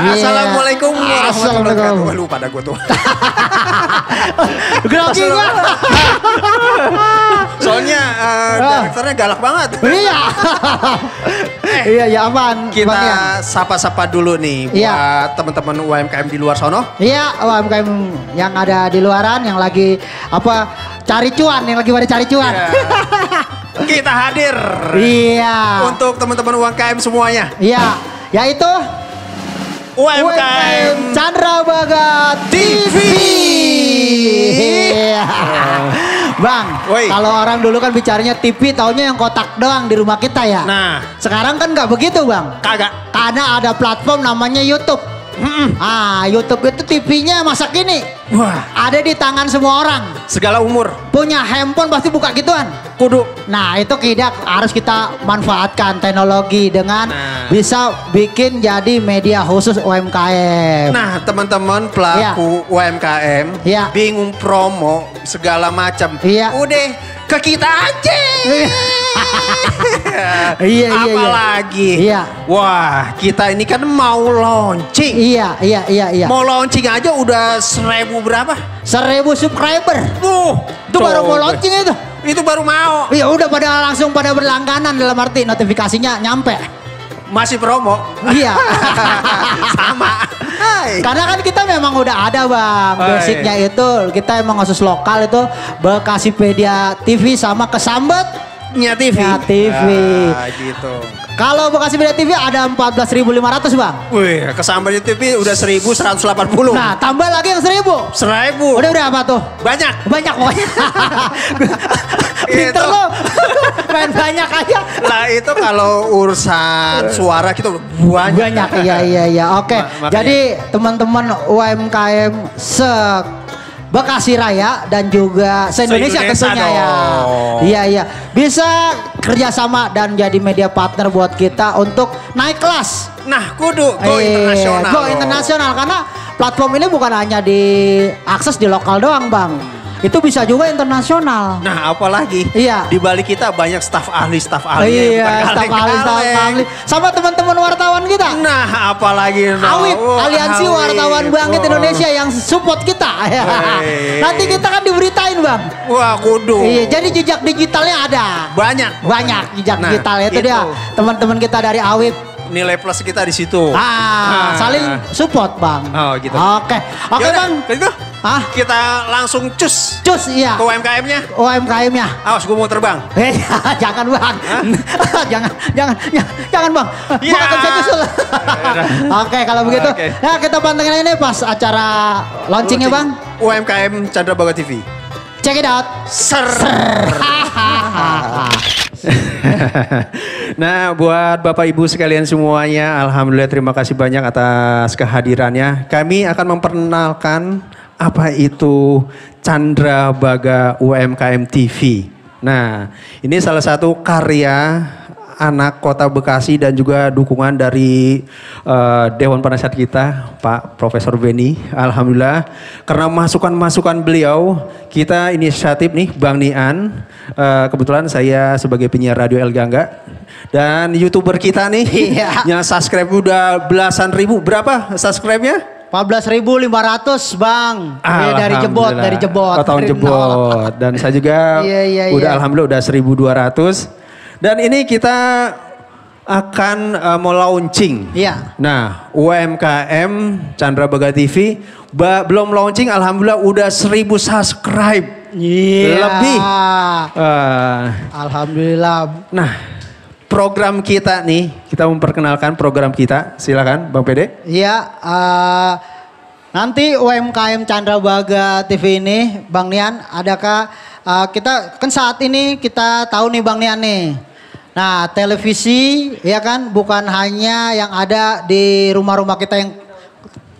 Assalamualaikum warahmatullahi wabarakatuh. Lupa dah gue tuh. Grogi gua. Soalnya direkturnya galak banget. Iya. Iya, ya aman. Kita sapa-sapa dulu nih buat teman-teman UMKM di luar sono. Iya, UMKM yang ada di luaran yang lagi cari cuan, yang lagi pada cari cuan. Kita hadir. Iya. Untuk teman-teman UMKM semuanya. Iya, yaitu UMKM Chandra Baga TV. Bang, kalau orang dulu kan bicaranya TV taunya yang kotak doang di rumah kita ya. Nah, sekarang kan nggak begitu bang. Kagak. Karena ada platform namanya YouTube. YouTube itu TV-nya masa kini. Wah, ada di tangan semua orang. Segala umur. Punya handphone pasti buka gituan. Kudu. Nah itu kita harus kita manfaatkan teknologi dengan bisa bikin jadi media khusus UMKM. Nah teman-teman pelaku UMKM bingung promo segala macam. Udah ke kita aja. Apalagi. Wah kita ini kan mau launching. Iya. Mau launching aja udah 1000 berapa? 1000 subscriber. Itu baru mau launching itu. Itu baru mau. Iya udah langsung pada berlangganan dalam arti notifikasinya nyampe. Masih promo. Iya. Sama. Karena kan kita memang udah ada bang. Basicnya itu kita emang khusus lokal itu Bekasipedia TV sama Kesambetnya TV. Gitu. Kalau Bekasipedia TV ada 14.500 bang. Wih, Kesambetnya TV udah 1.180. Nah tambah lagi yang 1.000. 1.000. Udah berapa tuh? Banyak pokoknya. Pinter lo. Main banyak aja. Lah itu kalau urusan suara kita banyak. Iya. Oke. Jadi teman-teman UMKM Bekasi Raya dan juga se-Indonesia tentunya ya. Iya. Bisa kerjasama dan jadi media partner buat kita untuk naik kelas. Nah kudu go internasional. Go internasional karena platform ini bukan hanya diakses di lokal doang bang. Itu bisa juga internasional. Nah apalagi di balik kita banyak staf ahli. Staf ahli. Sama teman-teman wartawan kita. Nah apalagi Awit, aliansi wartawan bangkit Indonesia yang support kita. Nanti kita kan diberitain bang. Wah kudu. Iya, jadi jejak digitalnya ada. Banyak jejak digital itu dia. Teman-teman kita dari Awit. Nilai plus kita di situ. Saling support bang. Oh gitu. Oke bang. Itu. Kita langsung cus iya. Ke UMKM-nya. Awas gue mau terbang. Jangan bang. jangan bang. Akan saya nyusul. Oke kalau begitu. Nah kita pantengin ini pas acara launchingnya bang. UMKM Chandra Baga TV. Check it out. Nah buat Bapak Ibu sekalian semuanya, alhamdulillah terima kasih banyak atas kehadirannya. Kami akan memperkenalkan apa itu Chandra Baga UMKM TV. Nah ini salah satu karya anak kota Bekasi dan juga dukungan dari Dewan Penasihat kita Pak Profesor Beni. Alhamdulillah karena masukan-masukan beliau kita inisiatif nih Bang Nian. Kebetulan saya sebagai penyiar radio El Gangga dan YouTuber kita nih yang subscribe udah belasan ribu. Berapa subscribe-nya? 14.500 bang. Dari jebot. Tahun jebot. Dan saya juga udah alhamdulillah udah 1.200. Dan ini kita akan mau launching. Nah, UMKM Chandra Baga TV belum launching, alhamdulillah udah 1.000 subscribe. Lebih. Alhamdulillah. Nah, program kita nih, kita memperkenalkan program kita. Silakan, Bang Pede. Nanti UMKM Chandra Baga TV ini, Bang Nian, adakah kita kan saat ini kita tahu nih Bang Nian nih. Nah televisi ya kan bukan hanya yang ada di rumah-rumah kita yang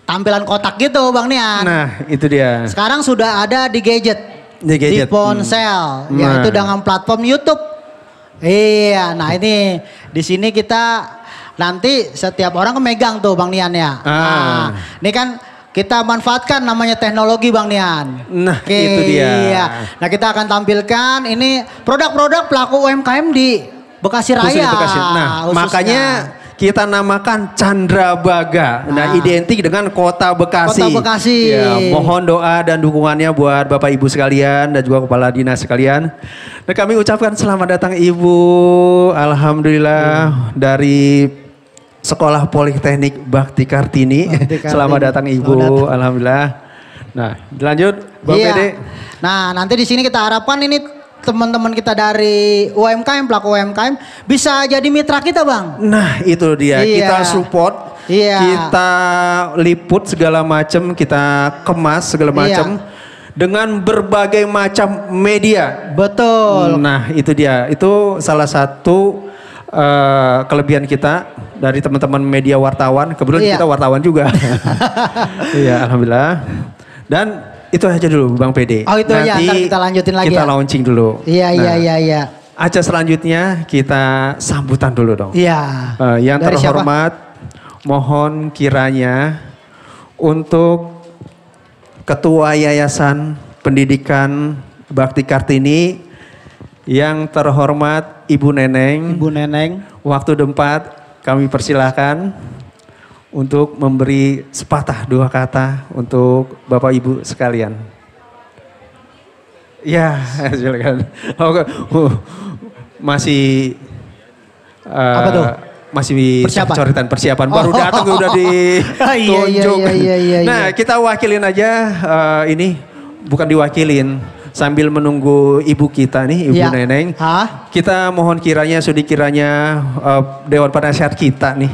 tampilan kotak gitu Bang Nian. Nah itu dia. Sekarang sudah ada di gadget. Di ponsel. Yaitu dengan platform YouTube. Iya, nah ini di sini kita nanti setiap orang megang tuh Bang Nian ya. Nah, ini kan kita manfaatkan namanya teknologi Bang Nian. Nah itu dia. Nah kita akan tampilkan ini produk-produk pelaku UMKM di Bekasi Raya. Nah makanya kita namakan Candrabaga. Nah, Nah. identik dengan Kota Bekasi. Kota Bekasi. Ya, mohon doa dan dukungannya buat Bapak Ibu sekalian dan juga Kepala Dinas sekalian. Dan kami ucapkan selamat datang Ibu. Alhamdulillah dari Sekolah Politeknik Bakti Kartini. Selamat datang Ibu. Alhamdulillah. Nah, lanjut Bang Iya. Pede. Nah, nanti di sini kita harapkan ini teman-teman kita dari UMKM, pelaku UMKM bisa jadi mitra kita, Bang. Nah, itu dia. Iya. Kita support, Iya. kita liput segala macam, kita kemas segala macam dengan berbagai macam media. Betul. Nah, itu dia. Itu salah satu kelebihan kita dari teman-teman media wartawan. Kebetulan Iya. kita wartawan juga. Iya, alhamdulillah. Dan itu aja dulu Bang PD. Oh, itu aja, ntar kita lanjutin lagi kita ya. launching dulu. Iya, iya. Acara selanjutnya kita sambutan dulu dong. Iya. Yang Dari terhormat, mohon kiranya untuk Ketua Yayasan Pendidikan Bakti Kartini yang terhormat Ibu Neneng. Ibu Neneng. Waktu dan tempat kami persilahkan untuk memberi sepatah dua kata untuk Bapak Ibu sekalian. Ya, silakan. Oke. Masih Apa tuh? Masih persiapan baru datang udah ditunjuk. Iya. Nah, kita wakilin aja ini bukan diwakilin sambil menunggu ibu kita nih, Ibu Neneng. Kita mohon kiranya Dewan Penasehat kita nih.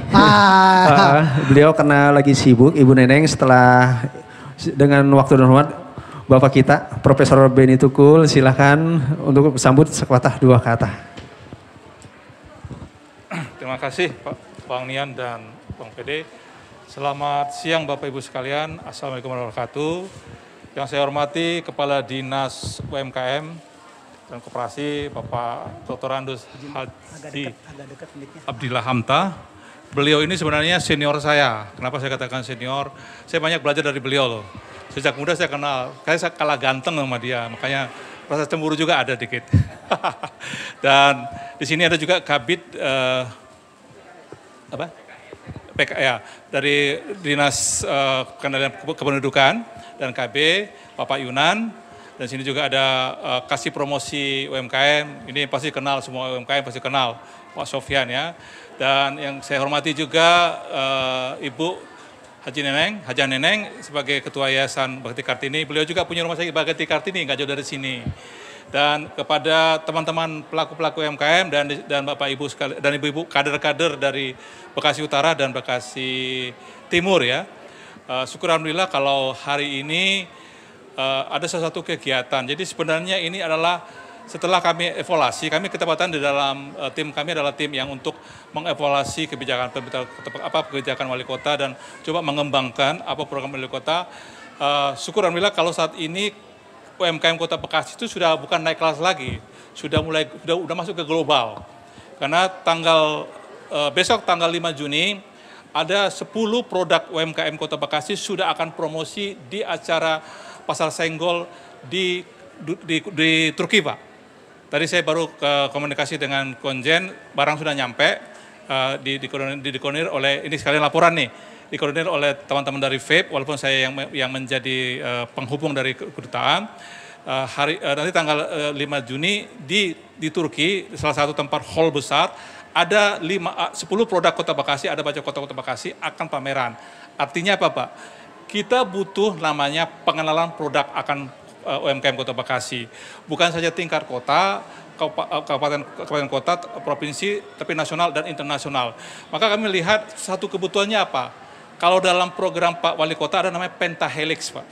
Beliau karena lagi sibuk, Ibu Neneng, setelah dengan waktu dan hormat Bapak kita, Profesor Beni Tukul, silakan untuk sambut sepatah dua kata. Terima kasih Pak Bang Nian dan Bang PD. Selamat siang Bapak Ibu sekalian. Assalamualaikum warahmatullahi wabarakatuh. Yang saya hormati Kepala Dinas UMKM dan Koperasi Bapak Dr. Andus Haji Abdillah Hamta. Beliau ini sebenarnya senior saya. Kenapa saya katakan senior? Saya banyak belajar dari beliau loh. Sejak muda saya kenal, saya kalah ganteng sama dia, makanya rasa cemburu juga ada dikit. Dan di sini ada juga Kabid dari Dinas Kendalian Kependudukan dan KB, Bapak Yunan. Dan sini juga ada kasih promosi UMKM, ini pasti kenal, semua UMKM pasti kenal, Pak Sofyan ya. Dan yang saya hormati juga Ibu Haja Neneng sebagai Ketua Yayasan Bakti Kartini. Beliau juga punya rumah sakit Bakti Kartini, nggak jauh dari sini. Dan kepada teman-teman pelaku-pelaku UMKM dan Bapak Ibu dan Ibu-ibu kader-kader dari Bekasi Utara dan Bekasi Timur ya. Syukur alhamdulillah kalau hari ini ada sesuatu kegiatan. Jadi sebenarnya ini adalah setelah kami evaluasi, kami ketepatan di dalam tim kami adalah tim yang untuk mengevaluasi kebijakan kebijakan wali kota dan coba mengembangkan apa program wali kota. Syukur alhamdulillah kalau saat ini UMKM Kota Bekasi itu sudah bukan naik kelas lagi, sudah masuk ke global. Karena besok tanggal 5 Juni ada 10 produk UMKM Kota Bekasi sudah akan promosi di acara Pasar Senggol di Turki, Pak. Tadi saya baru komunikasi dengan konjen, barang sudah nyampe, dikoordinir oleh, ini sekalian laporan nih, dikoordinir oleh teman-teman dari VEB, walaupun saya yang menjadi penghubung dari kedutaan. Nanti tanggal 5 Juni di Turki, salah satu tempat hall besar, ada 10 produk Kota Bekasi, ada baca Kota Bekasi akan pameran. Artinya apa Pak? Kita butuh namanya pengenalan produk akan UMKM Kota Bekasi. Bukan saja tingkat kota, kabupaten kota, provinsi, tapi nasional dan internasional. Maka kami lihat satu kebutuhannya apa? Kalau dalam program Pak Wali Kota ada namanya Pentahelix, Pak.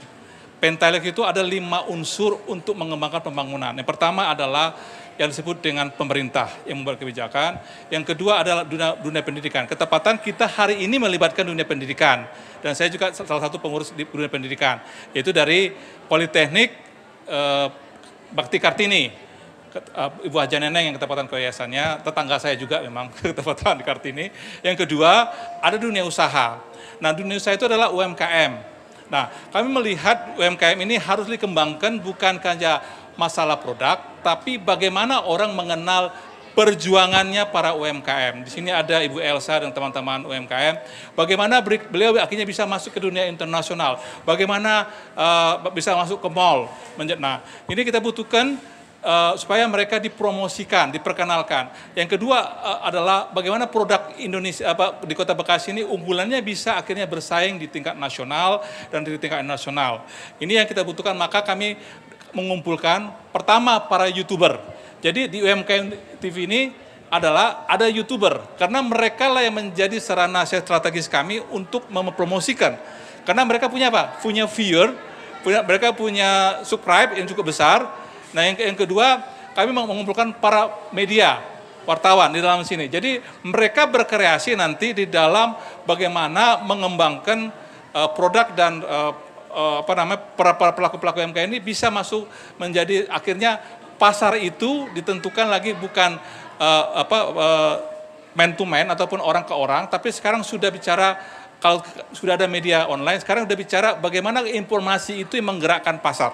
Pentahelix itu ada 5 unsur untuk mengembangkan pembangunan. Yang pertama adalah yang disebut dengan pemerintah yang membuat kebijakan. Yang kedua adalah dunia pendidikan. Ketepatan kita hari ini melibatkan dunia pendidikan. Dan saya juga salah satu pengurus di dunia pendidikan. Yaitu dari Politeknik Bakti Kartini. Ibu Haja Neneng yang ketepatan ke yayasannya. Tetangga saya juga memang ketepatan di Kartini. Yang kedua ada dunia usaha. Nah dunia usaha itu adalah UMKM. Nah kami melihat UMKM ini harus dikembangkan bukan saja masalah produk, tapi bagaimana orang mengenal perjuangannya para UMKM. Di sini ada Ibu Elsa dan teman-teman UMKM. Bagaimana beliau akhirnya bisa masuk ke dunia internasional. Bagaimana bisa masuk ke mall. Nah, ini kita butuhkan supaya mereka dipromosikan, diperkenalkan. Yang kedua adalah bagaimana produk Indonesia di Kota Bekasi ini unggulannya bisa akhirnya bersaing di tingkat nasional dan di tingkat internasional. Ini yang kita butuhkan, maka kami mengumpulkan pertama para YouTuber. Jadi di UMKM TV ini adalah ada YouTuber, karena mereka lah yang menjadi sarana strategis kami untuk mempromosikan. Karena mereka punya apa? Punya viewer, mereka punya subscribe yang cukup besar. Nah yang kedua, kami mengumpulkan para media, wartawan di dalam sini. Jadi mereka berkreasi nanti di dalam bagaimana mengembangkan produk dan para pelaku-pelaku UMKM ini bisa masuk menjadi akhirnya pasar itu ditentukan lagi bukan man to man ataupun orang ke orang, tapi sekarang sudah bicara kalau sudah ada media online, sekarang sudah bicara bagaimana informasi itu yang menggerakkan pasar.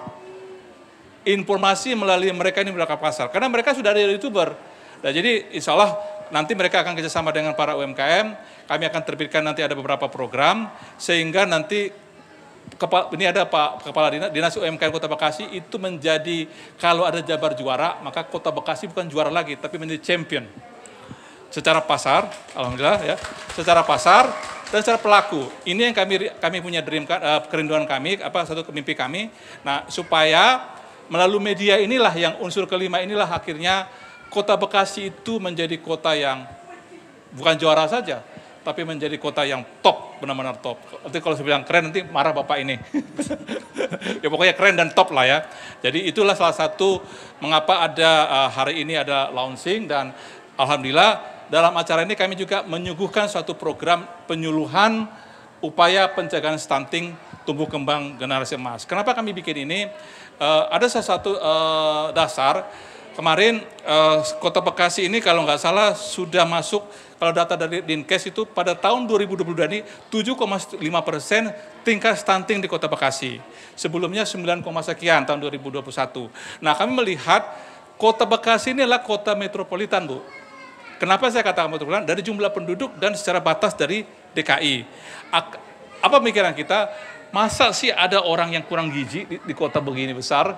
Informasi melalui mereka ini menggerakkan pasar, karena mereka sudah ada YouTuber. Nah, jadi insya Allah nanti mereka akan kerjasama dengan para UMKM, kami akan terbitkan nanti ada beberapa program, sehingga nanti ini ada Pak Kepala Dinas UMKM Kota Bekasi itu menjadi, kalau ada Jabar juara, maka Kota Bekasi bukan juara lagi, tapi menjadi champion. Secara pasar, alhamdulillah ya, secara pasar dan secara pelaku. Ini yang kami punya kerinduan kami, satu mimpi kami. Nah, supaya melalui media inilah yang unsur kelima inilah akhirnya Kota Bekasi itu menjadi kota yang bukan juara saja, tapi menjadi kota yang top, benar-benar top. Nanti kalau saya bilang keren, nanti marah Bapak ini. Ya pokoknya keren dan top lah ya. Jadi itulah salah satu mengapa ada hari ini ada launching, dan alhamdulillah dalam acara ini kami juga menyuguhkan suatu program penyuluhan upaya pencegahan stunting tumbuh kembang generasi emas. Kenapa kami bikin ini? Ada satu dasar. Kemarin Kota Bekasi ini kalau nggak salah sudah masuk, kalau data dari Dinkes itu pada tahun 2022 ini 7,5% tingkat stunting di Kota Bekasi. Sebelumnya 9, sekian tahun 2021. Nah, kami melihat Kota Bekasi ini adalah kota metropolitan, Bu. Kenapa saya katakan metropolitan? Dari jumlah penduduk dan secara batas dari DKI. Apa pemikiran kita? Masa sih ada orang yang kurang gizi di kota begini besar?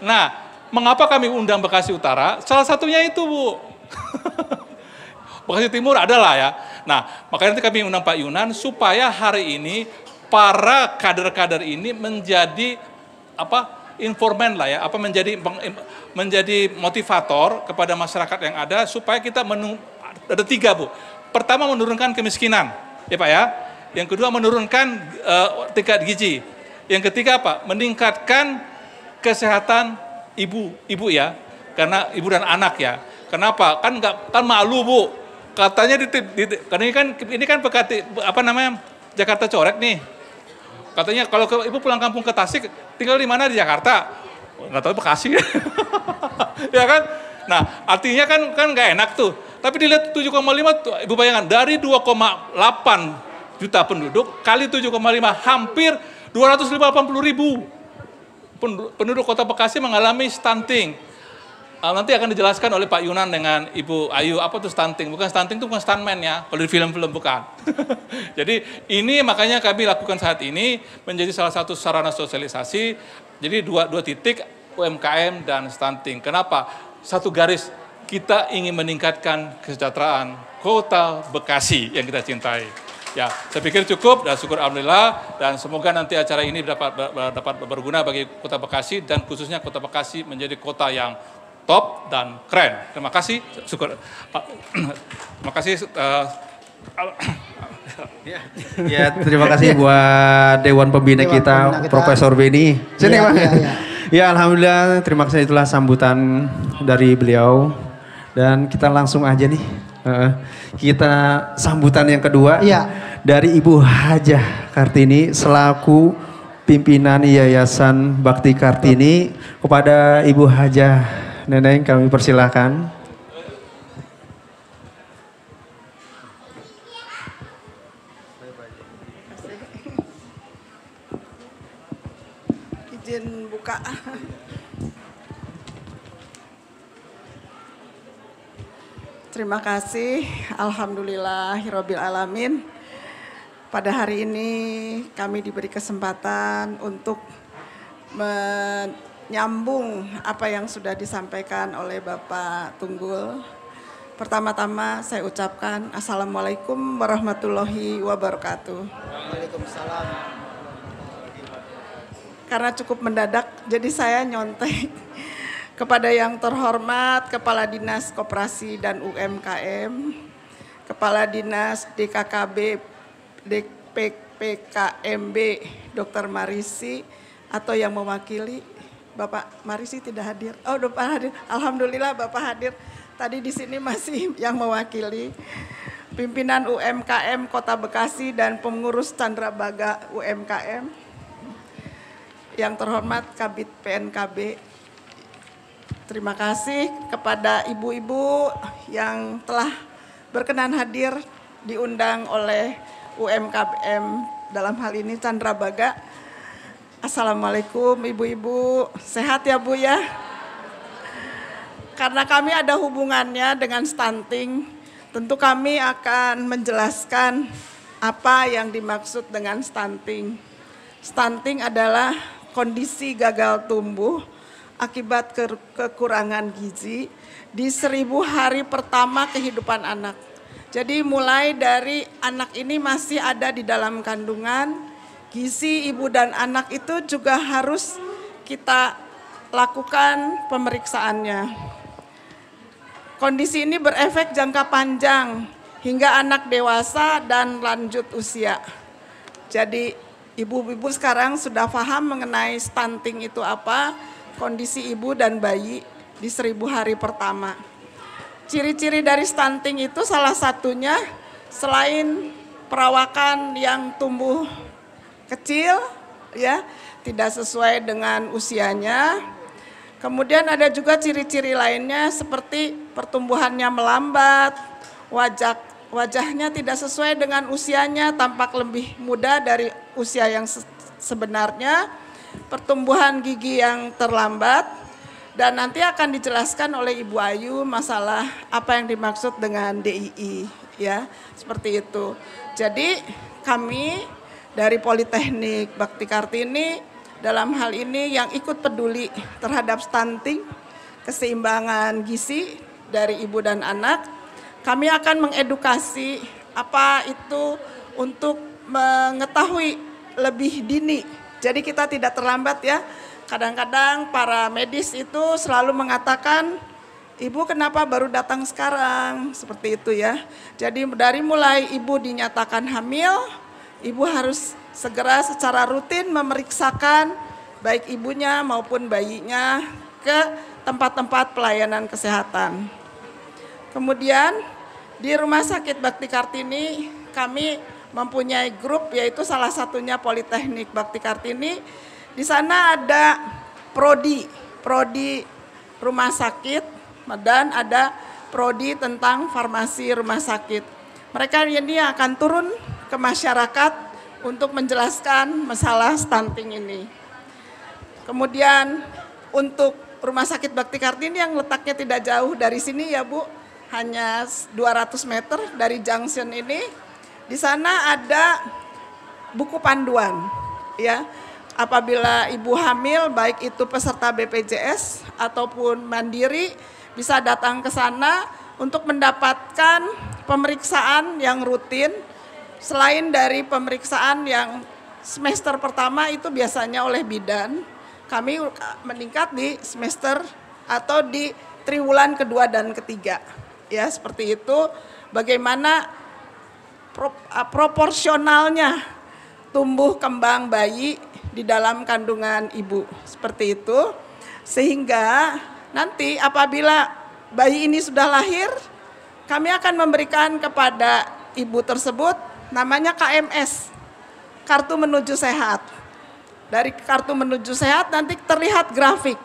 Nah, mengapa kami undang Bekasi Utara? Salah satunya itu, Bu. Bekasi Timur adalah ya. Nah, makanya nanti kami undang Pak Yunan supaya hari ini para kader-kader ini menjadi informan lah ya, menjadi motivator kepada masyarakat yang ada supaya kita ada 3, Bu. Pertama, menurunkan kemiskinan, ya Pak ya. Yang kedua, menurunkan tingkat gizi. Yang ketiga apa? Meningkatkan kesehatan ibu ya, karena ibu dan anak ya. Kenapa? Kan malu, Bu. Katanya karena ini kan Jakarta Coret nih. Katanya kalau ibu pulang kampung ke Tasik, tinggal di mana di Jakarta? Nggak tahu, Bekasi. Ya kan? Nah, artinya kan nggak enak tuh. Tapi dilihat 7,5 tuh, ibu bayangkan dari 2,8 juta penduduk kali 7,5 hampir 280.000 penduduk Kota Bekasi mengalami stunting. Nanti akan dijelaskan oleh Pak Yunan dengan Ibu Ayu apa itu stunting. Bukan stunting itu bukan stuntman ya, kalau di film-film bukan. Jadi ini makanya kami lakukan saat ini menjadi salah satu sarana sosialisasi. Jadi dua titik, UMKM dan stunting. Kenapa? Satu garis, kita ingin meningkatkan kesejahteraan Kota Bekasi yang kita cintai. Ya, saya pikir cukup dan syukur alhamdulillah, dan semoga nanti acara ini dapat berguna bagi Kota Bekasi dan khususnya Kota Bekasi menjadi kota yang top dan keren. Terima kasih, syukur. Terima kasih. Ya, terima kasih buat Dewan Pembina kita, Profesor Beni. Sini, Pak. Ya, alhamdulillah, terima kasih, itulah sambutan dari beliau. Dan kita langsung aja nih. Kita sambutan yang kedua dari Ibu Hajah Kartini selaku pimpinan Yayasan Bakti Kartini. Kepada Ibu Hajah Neneng kami persilahkan. Izin buka. Terima kasih, alhamdulillahirabbil alamin. Pada hari ini kami diberi kesempatan untuk menyambung apa yang sudah disampaikan oleh Bapak Tunggul. Pertama-tama saya ucapkan Assalamualaikum warahmatullahi wabarakatuh. Waalaikumsalam. Karena cukup mendadak, jadi saya nyontek. Kepada yang terhormat Kepala Dinas Koperasi dan UMKM, Kepala Dinas DKKB, DPPKMB, Dr. Marisi, atau yang mewakili, Bapak Marisi tidak hadir. Oh, Bapak hadir. Alhamdulillah Bapak hadir. Tadi di sini masih yang mewakili. Pimpinan UMKM Kota Bekasi dan pengurus Candrabaga UMKM. Yang terhormat Kabid PNKB. Terima kasih kepada ibu-ibu yang telah berkenan hadir diundang oleh UMKM dalam hal ini Candrabaga. Assalamualaikum ibu-ibu, sehat ya Bu ya? Karena kami ada hubungannya dengan stunting, tentu kami akan menjelaskan apa yang dimaksud dengan stunting. Stunting adalah kondisi gagal tumbuh akibat kekurangan gizi di 1000 hari pertama kehidupan anak. Jadi mulai dari anak ini masih ada di dalam kandungan, gizi ibu dan anak itu juga harus kita lakukan pemeriksaannya. Kondisi ini berefek jangka panjang hingga anak dewasa dan lanjut usia. Jadi ibu-ibu sekarang sudah paham mengenai stunting itu apa, kondisi ibu dan bayi di 1000 hari pertama. Ciri-ciri dari stunting itu salah satunya selain perawakan yang tumbuh kecil, ya, tidak sesuai dengan usianya. Kemudian ada juga ciri-ciri lainnya seperti pertumbuhannya melambat, wajahnya tidak sesuai dengan usianya, tampak lebih muda dari usia yang sebenarnya. Pertumbuhan gigi yang terlambat, dan nanti akan dijelaskan oleh Ibu Ayu masalah apa yang dimaksud dengan DII, ya, seperti itu. Jadi kami dari Politeknik Bakti Kartini dalam hal ini yang ikut peduli terhadap stunting, keseimbangan gizi dari ibu dan anak, kami akan mengedukasi apa itu untuk mengetahui lebih dini. Jadi kita tidak terlambat ya. Kadang-kadang para medis itu selalu mengatakan, ibu kenapa baru datang sekarang? Seperti itu ya. Jadi dari mulai ibu dinyatakan hamil, ibu harus segera secara rutin memeriksakan baik ibunya maupun bayinya ke tempat-tempat pelayanan kesehatan. Kemudian di Rumah Sakit Bakti Kartini kami mempunyai grup, yaitu salah satunya Politeknik Bakti Kartini. Di sana ada prodi rumah sakit dan ada prodi tentang farmasi rumah sakit. Mereka ini akan turun ke masyarakat untuk menjelaskan masalah stunting ini. Kemudian untuk Rumah Sakit Bakti Kartini yang letaknya tidak jauh dari sini ya Bu, hanya 200 meter dari junction ini. Di sana ada buku panduan, ya. Apabila ibu hamil, baik itu peserta BPJS ataupun mandiri, bisa datang ke sana untuk mendapatkan pemeriksaan yang rutin. Selain dari pemeriksaan yang semester pertama itu biasanya oleh bidan, kami meningkat di semester atau di triwulan kedua dan ketiga, ya seperti itu. Bagaimana proporsionalnya tumbuh kembang bayi di dalam kandungan ibu, seperti itu. Sehingga nanti apabila bayi ini sudah lahir, kami akan memberikan kepada ibu tersebut namanya KMS, Kartu Menuju Sehat. Dari Kartu Menuju Sehat nanti terlihat grafik.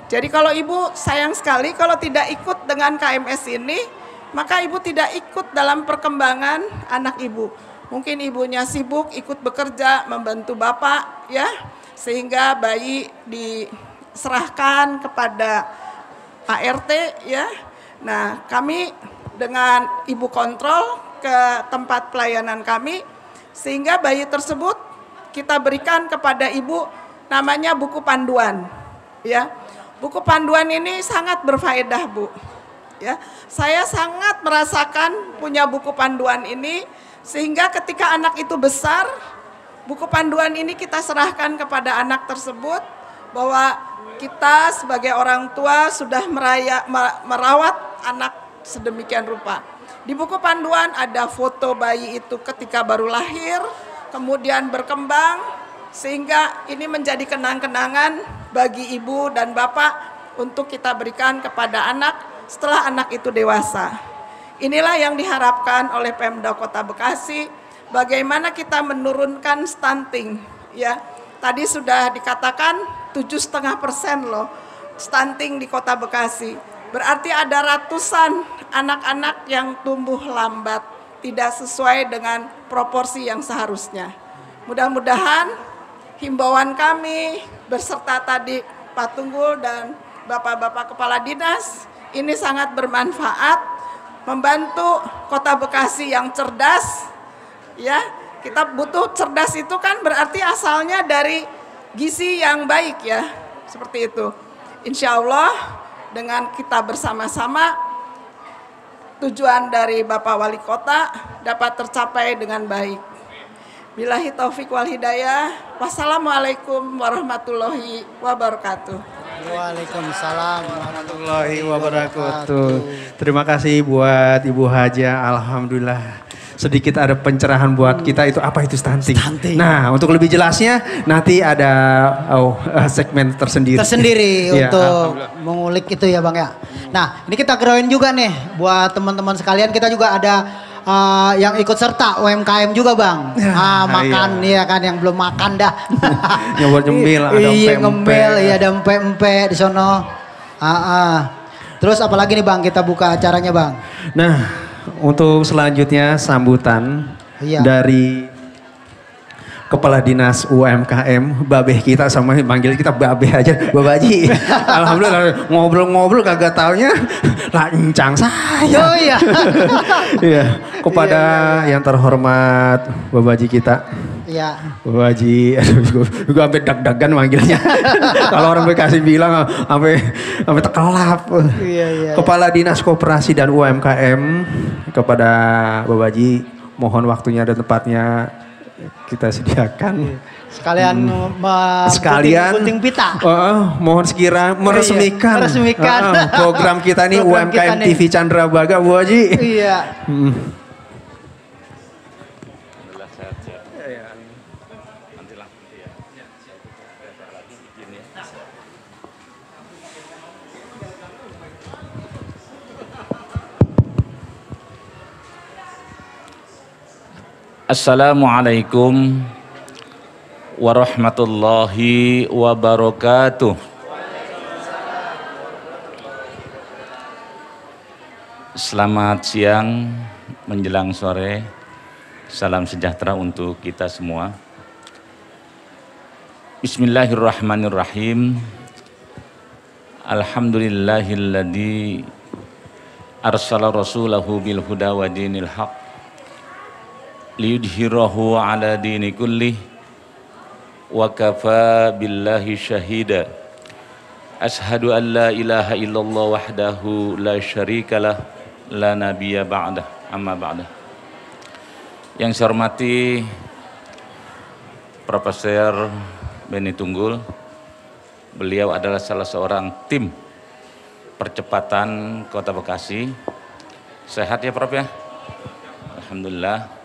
Jadi kalau ibu sayang sekali kalau tidak ikut dengan KMS ini, maka ibu tidak ikut dalam perkembangan anak ibu. Mungkin ibunya sibuk ikut bekerja, membantu bapak ya, sehingga bayi diserahkan kepada ART ya. Nah, kami dengan ibu kontrol ke tempat pelayanan kami, sehingga bayi tersebut kita berikan kepada ibu namanya buku panduan. Ya, buku panduan ini sangat berfaedah, Bu. Ya, saya sangat merasakan punya buku panduan ini, sehingga ketika anak itu besar, buku panduan ini kita serahkan kepada anak tersebut, bahwa kita sebagai orang tua sudah merawat anak sedemikian rupa. Di buku panduan ada foto bayi itu ketika baru lahir, kemudian berkembang, sehingga ini menjadi kenang-kenangan bagi ibu dan bapak untuk kita berikan kepada anak setelah anak itu dewasa. Inilah yang diharapkan oleh Pemda Kota Bekasi, bagaimana kita menurunkan stunting. Ya, tadi sudah dikatakan 7,5% loh stunting di Kota Bekasi. Berarti ada ratusan anak-anak yang tumbuh lambat, tidak sesuai dengan proporsi yang seharusnya. Mudah-mudahan himbauan kami berserta tadi Pak Tunggul dan Bapak-Bapak Kepala Dinas ini sangat bermanfaat, membantu Kota Bekasi yang cerdas. Ya, kita butuh cerdas itu kan berarti asalnya dari gizi yang baik ya, seperti itu. Insya Allah dengan kita bersama-sama tujuan dari Bapak Wali Kota dapat tercapai dengan baik. Billahi taufik wal hidayah. Wassalamualaikum warahmatullahi wabarakatuh. Waalaikumsalam warahmatullahi wabarakatuh. Terima kasih buat Ibu Haja. Alhamdulillah. Sedikit ada pencerahan buat kita itu apa itu stunting. Nah, untuk lebih jelasnya nanti ada segmen tersendiri. Ya, untuk mengulik itu ya Bang ya. Nah, ini kita keroin juga nih buat teman-teman sekalian, kita juga ada yang ikut serta UMKM juga Bang. Makan iya kan yang belum makan dah. Nyobor nyemil ada iya, ngembel, iya ada empe-empe di sono. Terus apalagi nih Bang kita buka acaranya Bang. Nah, untuk selanjutnya sambutan dari Kepala Dinas UMKM, babeh kita sama manggil kita babeh aja, Babaji. Alhamdulillah ngobrol-ngobrol kagak taunya lancang saya. Oh iya. Iya, kepada yang terhormat Babaji kita. Iya. Babaji, aduh juga sampai dag-dagan manggilnya. Kalau orang Bekasi bilang sampai tekelap. Iya. Kepala Dinas Koperasi dan UMKM, kepada Babaji mohon waktunya dan tempatnya kita sediakan. Sekalian gunting pita. Mohon sekira meresmikan, program kita nih UMKM TV Chandra Baga, Bu Haji. Iya. Assalamualaikum warahmatullahi wabarakatuh. Selamat siang menjelang sore. Salam sejahtera untuk kita semua. Bismillahirrahmanirrahim. Alhamdulillahilladzi arsala rasulahu bil huda wa dinil haq liyudhhirahu ala dini kullih wa kafa billahi syahida. Ashhadu an la ilaha illallah wahdahu la syarikalah la nabiyya ba'dah, amma ba'dah. Yang saya hormati Profesor Beni Tunggul, beliau adalah salah seorang tim percepatan Kota Bekasi. Sehat ya Prof ya? Alhamdulillah.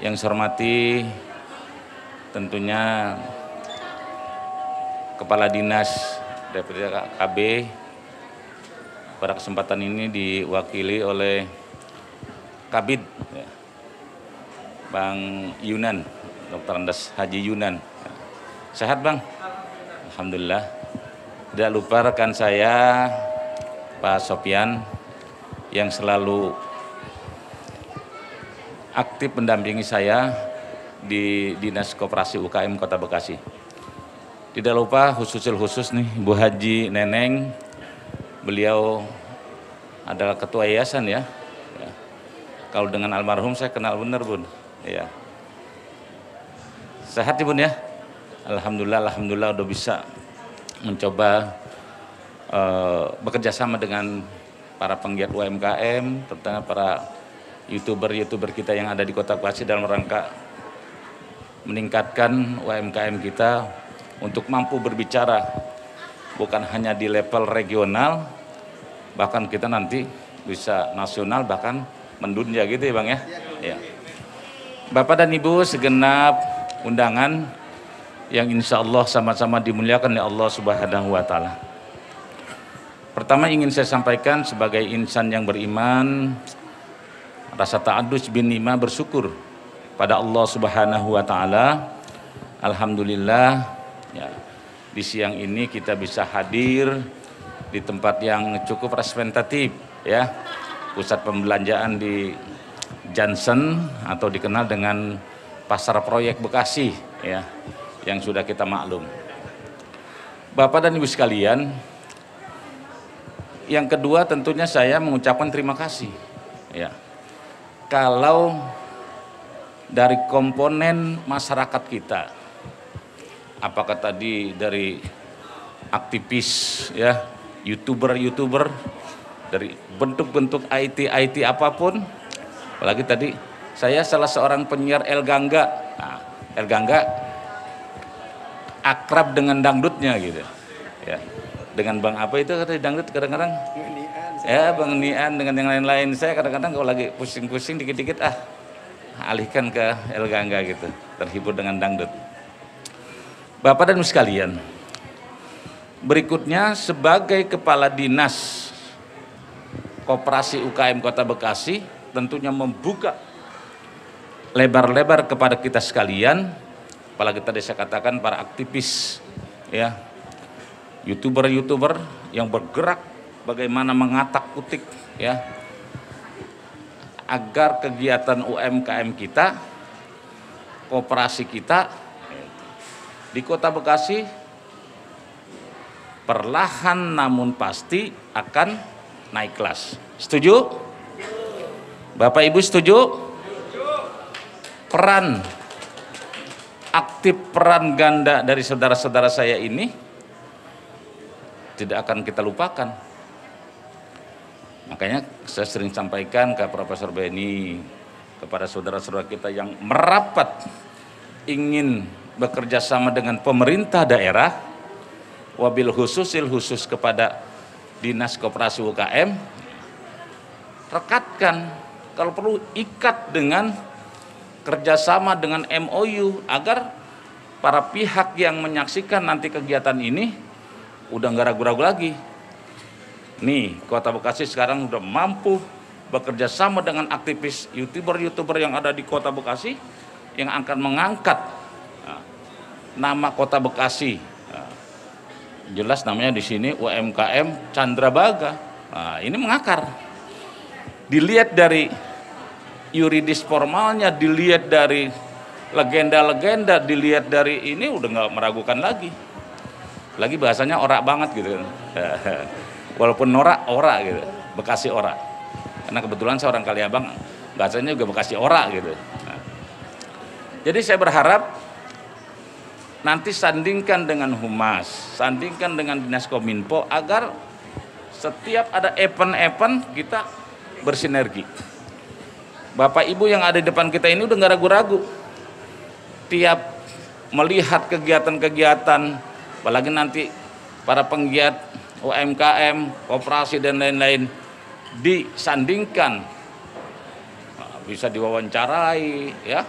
Yang saya hormati tentunya Kepala Dinas DPD-KB, pada kesempatan ini diwakili oleh Kabid ya, Bang Yunan, Dr. Andes Haji Yunan. Sehat Bang? Alhamdulillah. Tidak lupa rekan saya Pak Sopyan yang selalu aktif mendampingi saya di Dinas Koperasi UKM Kota Bekasi. Tidak lupa khusus nih Bu Haji Neneng, beliau adalah ketua yayasan ya. Ya. Kalau dengan almarhum saya kenal benar Bun. Ya. Sehat ya Bun ya. Alhamdulillah udah bisa mencoba bekerja sama dengan para penggiat UMKM, terutama para YouTuber kita yang ada di Kota Bekasi dalam rangka meningkatkan UMKM kita untuk mampu berbicara bukan hanya di level regional, bahkan kita nanti bisa nasional bahkan mendunia gitu ya Bang ya. Ya. Bapak dan Ibu segenap undangan yang insya Allah sama-sama dimuliakan oleh Allah Subhanahu wa Ta'ala. Pertama ingin saya sampaikan sebagai insan yang beriman, rasa ta'adus bin nima bersyukur pada Allah Subhanahu wa Ta'ala. Alhamdulillah ya, di siang ini kita bisa hadir di tempat yang cukup representatif ya, pusat pembelanjaan di Johnson atau dikenal dengan Pasar Proyek Bekasi ya, yang sudah kita maklum. Bapak dan Ibu sekalian, yang kedua tentunya saya mengucapkan terima kasih ya. Kalau dari komponen masyarakat kita, apakah tadi dari aktivis ya, YouTuber dari bentuk-bentuk IT apapun, apalagi tadi saya salah seorang penyiar El Gangga. Nah, El Gangga akrab dengan dangdutnya gitu ya, dengan Bang apa itu kata dangdut kadang-kadang ya, Bang Nian dengan yang lain-lain. Saya kadang-kadang kalau lagi pusing-pusing dikit-dikit alihkan ke El Gangga gitu, terhibur dengan dangdut. Bapak dan Ibu sekalian, berikutnya sebagai Kepala Dinas Koperasi UKM Kota Bekasi tentunya membuka lebar-lebar kepada kita sekalian, apalagi tadi saya katakan para aktivis ya, YouTuber yang bergerak bagaimana mengatak-kutik ya, agar kegiatan UMKM kita, koperasi kita di Kota Bekasi perlahan namun pasti akan naik kelas. Setuju? Bapak Ibu setuju? Peran aktif, peran ganda dari saudara-saudara saya ini tidak akan kita lupakan. Makanya saya sering sampaikan ke Profesor Beni, kepada saudara-saudara kita yang merapat ingin bekerja sama dengan pemerintah daerah, wabil khusus kepada Dinas Koperasi UKM, rekatkan, kalau perlu ikat dengan kerjasama dengan MOU agar para pihak yang menyaksikan nanti kegiatan ini udah nggak ragu-ragu lagi. Nih, Kota Bekasi sekarang udah mampu bekerja sama dengan aktivis YouTuber yang ada di Kota Bekasi yang akan mengangkat nama Kota Bekasi. Jelas namanya di sini UMKM Chandra Baga. Nah, ini mengakar. Dilihat dari yuridis formalnya, dilihat dari legenda-legenda, dilihat dari ini udah nggak meragukan lagi. Lagi bahasanya orak banget gitu kan. Walaupun norak, ora gitu. Bekasi ora. Karena kebetulan saya orang Kaliabang, bahasanya juga Bekasi ora gitu. Nah, jadi saya berharap nanti sandingkan dengan Humas, sandingkan dengan Dinas Kominfo agar setiap ada event-event kita bersinergi. Bapak Ibu yang ada di depan kita ini udah nggak ragu-ragu. Tiap melihat kegiatan-kegiatan, apalagi nanti para penggiat UMKM, koperasi dan lain-lain disandingkan, bisa diwawancarai, ya,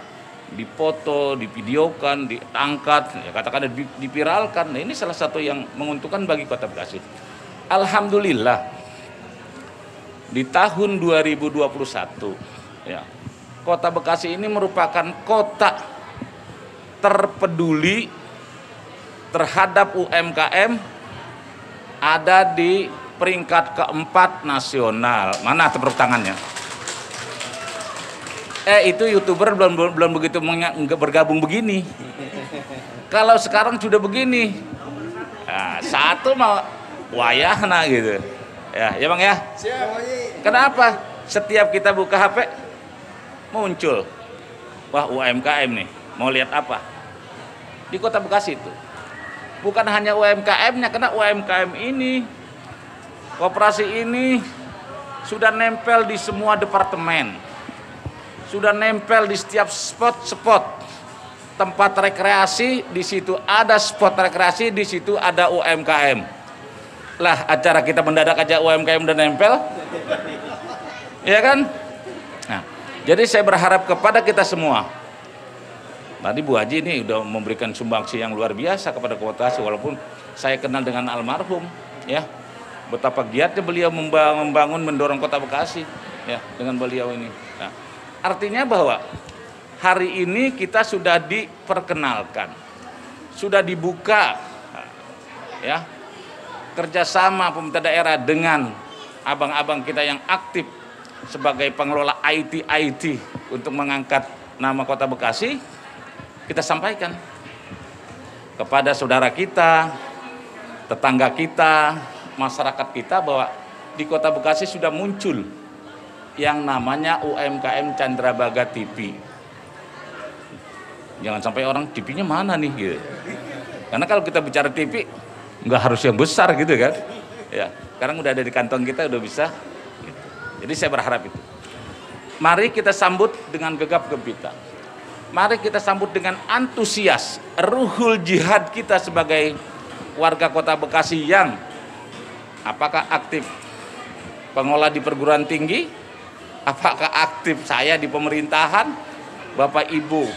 dipoto, divideokan, diangkat, ya, katakan dipiralkan. Nah, ini salah satu yang menguntungkan bagi Kota Bekasi. Alhamdulillah di tahun 2021, ya, Kota Bekasi ini merupakan kota terpeduli terhadap UMKM, ada di peringkat keempat nasional. Mana tepuk tangannya? Itu YouTuber belum begitu bergabung begini. Kalau sekarang sudah begini, nah, satu mau wayahna gitu. Ya Bang ya. Kenapa? Setiap kita buka HP muncul, wah UMKM nih, mau lihat apa? Di Kota Bekasi itu. Bukan hanya UMKM-nya, karena UMKM ini, koperasi ini sudah nempel di semua departemen. Sudah nempel di setiap spot-spot tempat rekreasi, di situ ada spot rekreasi, di situ ada UMKM. Lah acara kita mendadak aja UMKM udah nempel. Ya kan? Nah, jadi saya berharap kepada kita semua. Tadi Bu Haji ini udah memberikan sumbangsi yang luar biasa kepada Kota Bekasi, walaupun saya kenal dengan almarhum, ya. Betapa giatnya beliau membangun, mendorong Kota Bekasi, ya, dengan beliau ini. Nah, artinya bahwa hari ini kita sudah diperkenalkan, sudah dibuka, ya, kerjasama pemerintah daerah dengan abang-abang kita yang aktif sebagai pengelola IT untuk mengangkat nama Kota Bekasi. Kita sampaikan kepada saudara kita, tetangga kita, masyarakat kita bahwa di Kota Bekasi sudah muncul yang namanya UMKM Candrabaga TV. Jangan sampai orang TV-nya mana nih gitu. Karena kalau kita bicara TV nggak harus yang besar gitu kan. Ya, sekarang udah ada di kantong kita, udah bisa. Gitu. Jadi saya berharap itu. Mari kita sambut dengan gegap gempita. Mari kita sambut dengan antusias ruhul jihad kita sebagai warga Kota Bekasi yang apakah aktif pengelola di perguruan tinggi, apakah aktif saya di pemerintahan, Bapak Ibu,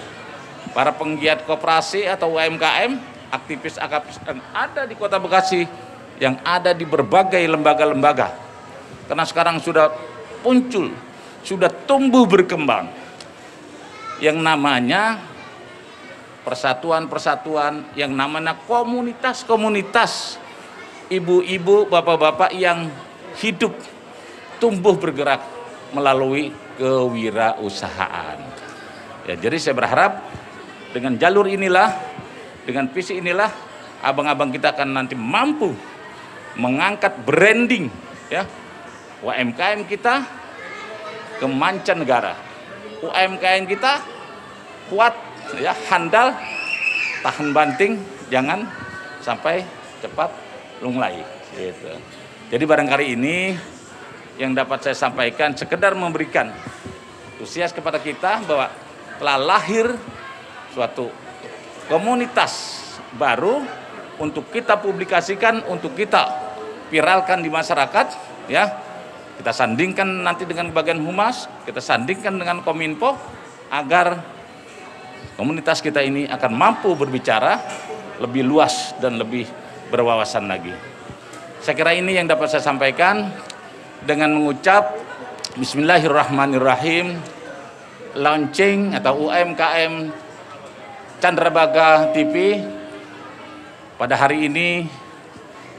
para penggiat koperasi atau UMKM, aktivis yang ada di Kota Bekasi, yang ada di berbagai lembaga-lembaga. Karena sekarang sudah muncul, sudah tumbuh berkembang yang namanya persatuan-persatuan, yang namanya komunitas-komunitas ibu-ibu, bapak-bapak yang hidup, tumbuh bergerak melalui kewirausahaan. Ya, jadi saya berharap dengan jalur inilah, dengan visi inilah, abang-abang kita akan nanti mampu mengangkat branding, ya, UMKM kita ke mancanegara. UMKM kita kuat, ya, handal, tahan banting, jangan sampai cepat lunglai. Gitu. Jadi barangkali ini yang dapat saya sampaikan, sekedar memberikan antusias kepada kita bahwa telah lahir suatu komunitas baru untuk kita publikasikan, untuk kita viralkan di masyarakat, ya. Kita sandingkan nanti dengan bagian humas, kita sandingkan dengan Kominfo agar komunitas kita ini akan mampu berbicara lebih luas dan lebih berwawasan lagi. Saya kira ini yang dapat saya sampaikan dengan mengucap Bismillahirrahmanirrahim, launching atau UMKM Candrabaga TV pada hari ini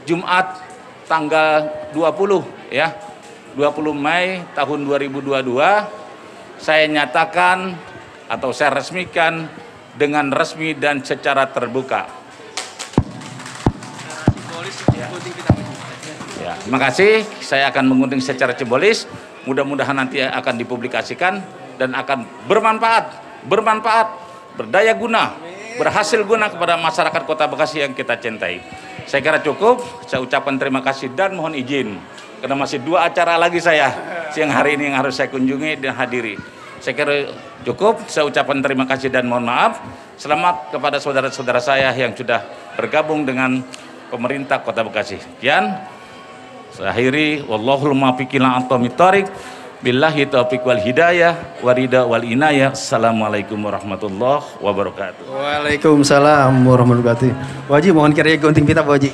Jumat tanggal 20, ya. 20 Mei tahun 2022 saya nyatakan atau saya resmikan dengan resmi dan secara terbuka. Ya, terima kasih. Saya akan mengunting secara simbolis. Mudah-mudahan nanti akan dipublikasikan dan akan bermanfaat, berdaya guna, berhasil guna kepada masyarakat Kota Bekasi yang kita cintai. Saya kira cukup. Saya ucapkan terima kasih dan mohon izin. Karena masih 2 acara lagi saya siang hari ini yang harus saya kunjungi dan hadiri. Saya kira cukup, saya ucapkan terima kasih dan mohon maaf. Selamat kepada saudara-saudara saya yang sudah bergabung dengan pemerintah Kota Bekasi. Sekian, saya akhiri. Wallahul muwaffiq ila aqwamit thoriq. Billahi taufiq wal hidayah, warida wal inayah. Assalamualaikum warahmatullahi wabarakatuh. Waalaikumsalam warahmatullahi wabarakatuh. Wajib mohon kiranya gunting pita, Bu Haji.